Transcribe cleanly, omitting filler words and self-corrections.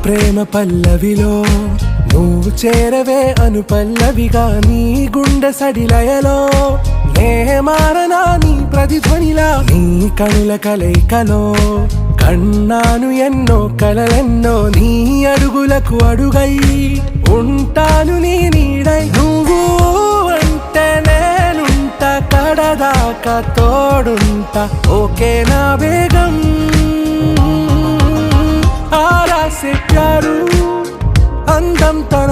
ప్రేమ పల్లవిలో నువ్వు చేరవే అను పల్లవిగా నీ గుండె సడిలయలో నే మారనా నీ ప్రతిధ్వనిలా నీ కనుల కలయికలో కన్నాను ఎన్నో కలలెన్నో నీ అడుగులకు అడుగై ఉంటాను నీ నీడై నువ్వు అంటే నేనుంట కడదాకా తోడుంటా ఓకే నా బేగం ఆరా से प्यारू అందం తన